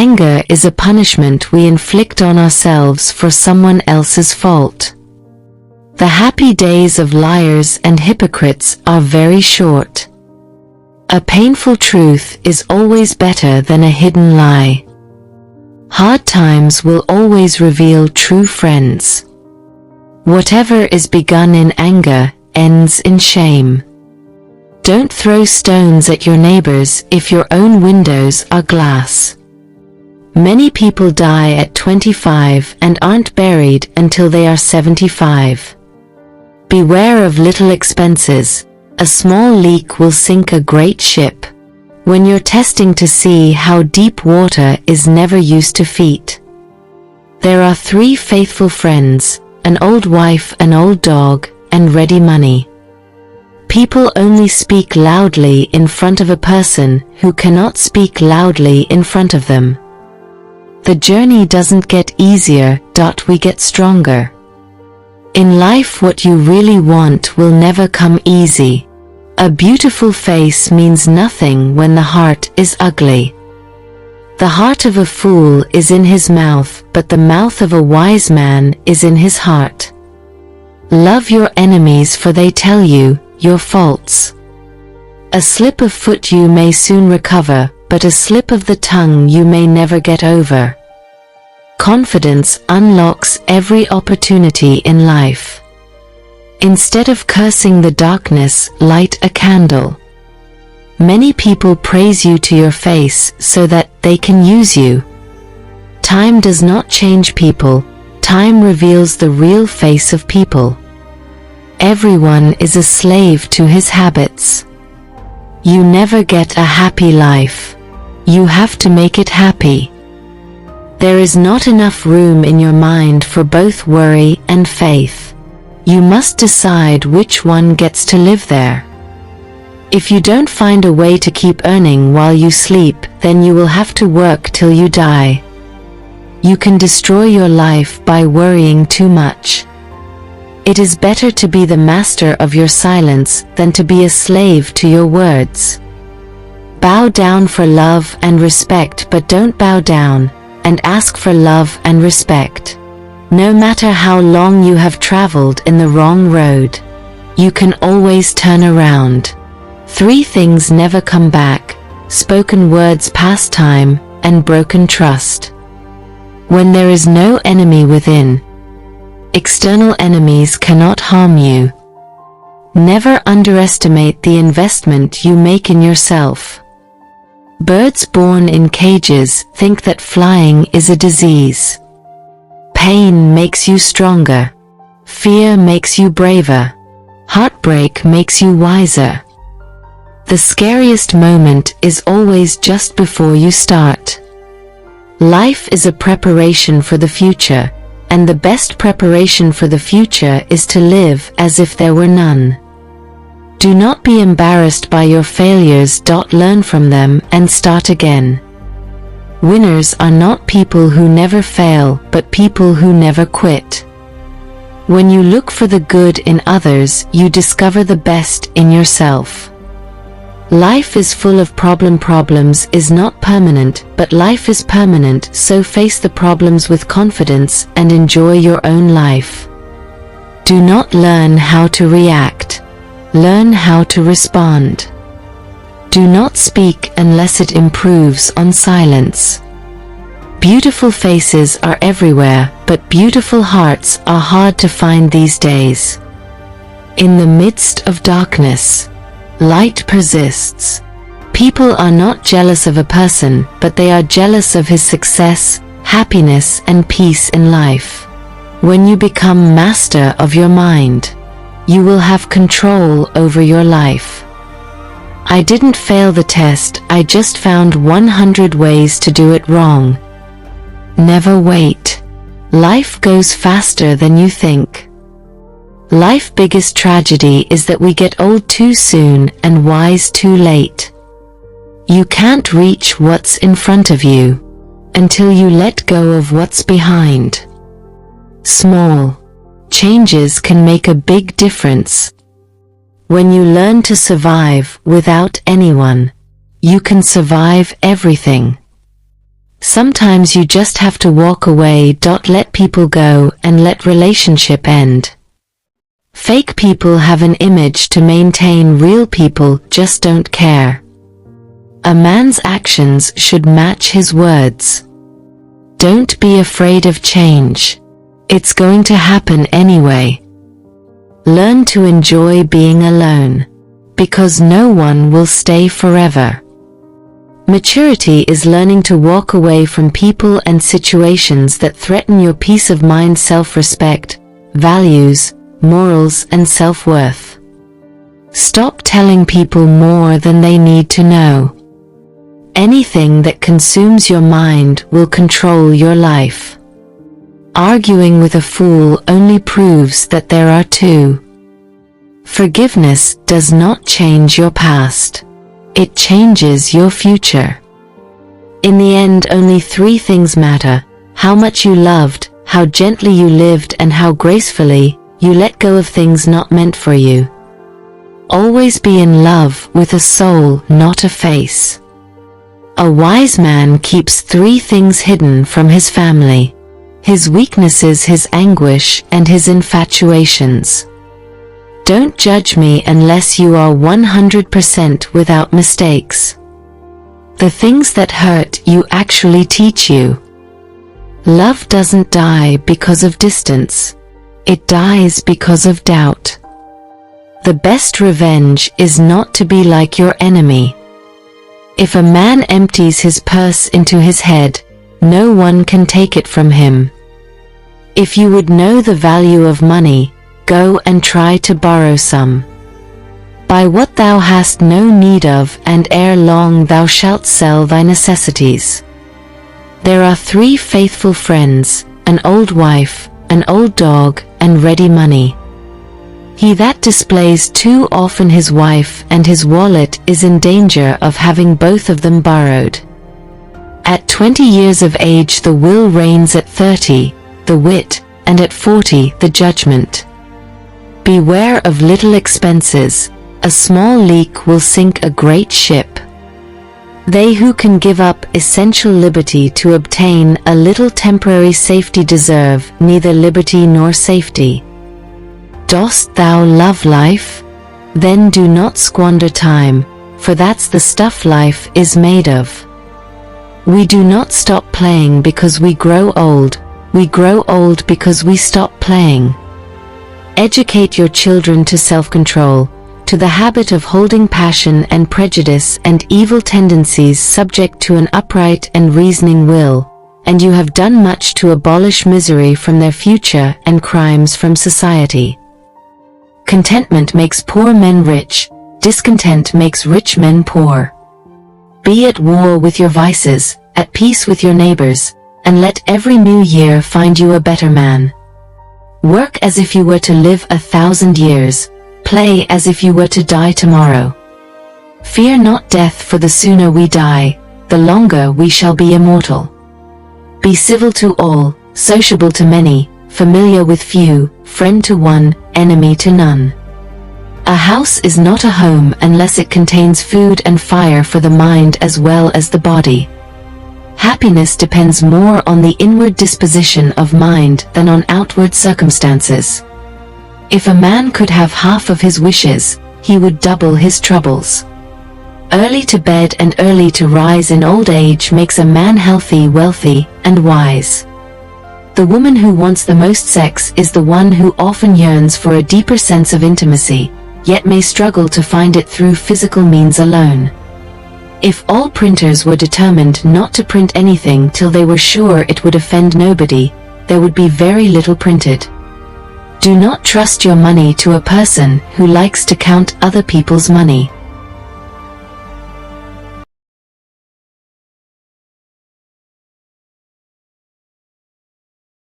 Anger is a punishment we inflict on ourselves for someone else's fault. The happy days of liars and hypocrites are very short. A painful truth is always better than a hidden lie. Hard times will always reveal true friends. Whatever is begun in anger ends in shame. Don't throw stones at your neighbors if your own windows are glass. Many people die at 25 and aren't buried until they are 75. Beware of little expenses. A small leak will sink a great ship. When you're testing to see how deep water is never used to feet. There are 3 faithful friends, an old wife, an old dog, and ready money. People only speak loudly in front of a person who cannot speak loudly in front of them. The journey doesn't get easier, we get stronger. In life, what you really want will never come easy. A beautiful face means nothing when the heart is ugly. The heart of a fool is in his mouth, but the mouth of a wise man is in his heart. Love your enemies, for they tell you your faults. A slip of foot you may soon recover, but a slip of the tongue you may never get over. Confidence unlocks every opportunity in life. Instead of cursing the darkness, light a candle. Many people praise you to your face so that they can use you. Time does not change people. Time reveals the real face of people. Everyone is a slave to his habits. You never get a happy life. You have to make it happy. There is not enough room in your mind for both worry and faith. You must decide which one gets to live there. If you don't find a way to keep earning while you sleep, then you will have to work till you die. You can destroy your life by worrying too much. It is better to be the master of your silence than to be a slave to your words. Bow down for love and respect, but don't bow down, and ask for love and respect. No matter how long you have traveled in the wrong road, you can always turn around. 3 things never come back: spoken words, past time, and broken trust. When there is no enemy within, external enemies cannot harm you. Never underestimate the investment you make in yourself. Birds born in cages think that flying is a disease. Pain makes you stronger. Fear makes you braver. Heartbreak makes you wiser. The scariest moment is always just before you start. Life is a preparation for the future, and the best preparation for the future is to live as if there were none. Do not be embarrassed by your failures. Learn from them and start again. Winners are not people who never fail, but people who never quit. When you look for the good in others, you discover the best in yourself. Life is full of problems is not permanent, but life is permanent, so face the problems with confidence and enjoy your own life. Do not learn how to react. Learn how to respond. Do not speak unless it improves on silence. Beautiful faces are everywhere, but beautiful hearts are hard to find these days. In the midst of darkness, light persists. People are not jealous of a person, but they are jealous of his success, happiness, and peace in life. When you become master of your mind, you will have control over your life. I didn't fail the test, I just found 100 ways to do it wrong. Never wait. Life goes faster than you think. Life's biggest tragedy is that we get old too soon and wise too late. You can't reach what's in front of you until you let go of what's behind. Small changes can make a big difference. When you learn to survive without anyone, you can survive everything. Sometimes you just have to walk away. Let people go and let relationship end. Fake people have an image to maintain. Real people just don't care. A man's actions should match his words. Don't be afraid of change. It's going to happen anyway. Learn to enjoy being alone, because no one will stay forever. Maturity is learning to walk away from people and situations that threaten your peace of mind, self-respect, values, morals, and self-worth. Stop telling people more than they need to know. Anything that consumes your mind will control your life. Arguing with a fool only proves that there are two. Forgiveness does not change your past. It changes your future. In the end, only three things matter: how much you loved, how gently you lived, and how gracefully you let go of things not meant for you. Always be in love with a soul, not a face. A wise man keeps three things hidden from his family: his weaknesses, his anguish, and his infatuations. Don't judge me unless you are 100% without mistakes. The things that hurt you actually teach you. Love doesn't die because of distance. It dies because of doubt. The best revenge is not to be like your enemy. If a man empties his purse into his head, no one can take it from him. If you would know the value of money, go and try to borrow some. Buy what thou hast no need of, and ere long thou shalt sell thy necessities. There are three faithful friends: an old wife, an old dog, and ready money. He that displays too often his wife and his wallet is in danger of having both of them borrowed. At 20 years of age the will reigns, at 30 the wit, and at 40 the judgment. Beware of little expenses. A small leak will sink a great ship. They who can give up essential liberty to obtain a little temporary safety deserve neither liberty nor safety. Dost thou love life? Then do not squander time, for that's the stuff life is made of. We do not stop playing because we grow old. We grow old because we stop playing. Educate your children to self-control, to the habit of holding passion and prejudice and evil tendencies subject to an upright and reasoning will, and you have done much to abolish misery from their future and crimes from society. Contentment makes poor men rich, discontent makes rich men poor. Be at war with your vices, at peace with your neighbors, and let every new year find you a better man. Work as if you were to live 1,000 years, play as if you were to die tomorrow. Fear not death, for the sooner we die, the longer we shall be immortal. Be civil to all, sociable to many, familiar with few, friend to one, enemy to none. A house is not a home unless it contains food and fire for the mind as well as the body. Happiness depends more on the inward disposition of mind than on outward circumstances. If a man could have half of his wishes, he would double his troubles. Early to bed and early to rise in old age makes a man healthy, wealthy, and wise. The woman who wants the most sex is the one who often yearns for a deeper sense of intimacy, yet may struggle to find it through physical means alone. If all printers were determined not to print anything till they were sure it would offend nobody, there would be very little printed. Do not trust your money to a person who likes to count other people's money.